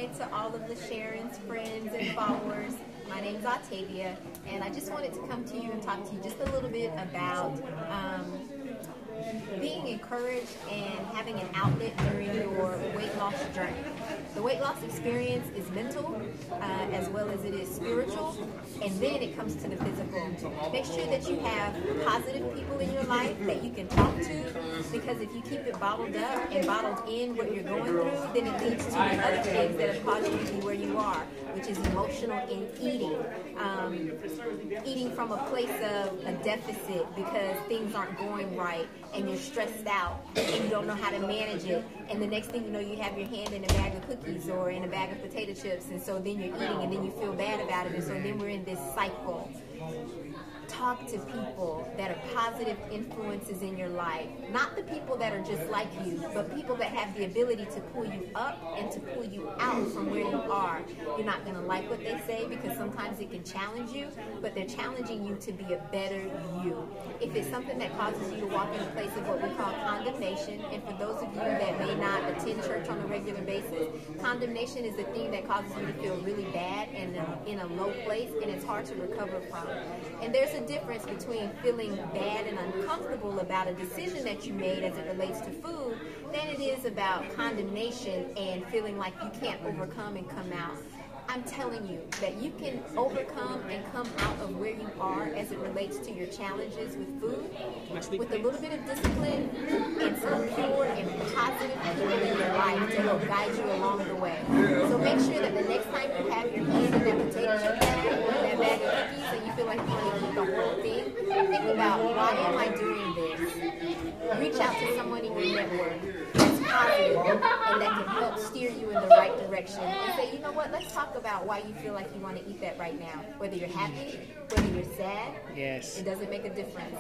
hi to all of the Sharon's friends and followers. My name's Octavia, and I just wanted to come to you and talk to you just a little bit about being encouraged and having an outlet during your weight loss journey. The weight loss experience is mental as well as it is spiritual, and then it comes to the physical. Make sure that you have positive people in your life that you can talk to, because if you keep it bottled up and bottled in what you're going through, then it leads to the other things that have caused you to be where you are, which is emotional in eating. Eating from a place of a deficit because things aren't going right and you're stressed out and you don't know how to manage it, and the next thing you know you have your hand in a bag of cookies or in a bag of potato chips, and so then you're eating and then you feel bad about it, and so then we're in this cycle. Talk to people that are positive influences in your life. Not the people that are just like you, but people that have the ability to pull you up and to pull you out from where you are. You're not going to like what they say because sometimes it can challenge you, but they're challenging you to be a better you. If it's something that causes you to walk in a place of what we call condemnation, and for those of you that may not attend church on a regular basis, condemnation is the thing that causes you to feel really bad and in a low place, and it's hard to recover from. And there's a difference between feeling bad and uncomfortable about a decision that you made as it relates to food than it is about condemnation and feeling like you can't overcome and come out. I'm telling you that you can overcome and come out of where you are as it relates to your challenges with food with a little bit of discipline and some pure and positive people in your life to help guide you along the way. So make sure that the next time you have your hand in that potato chip bag or that bag of cookies and you feel like you want to eat the whole thing, think about, why am I doing this? Reach out to someone in your network that's positive and that can help steer you in the right direction, and say, you know what, let's talk about why you feel like you want to eat that right now. Whether you're happy, whether you're sad, yes, it doesn't make a difference.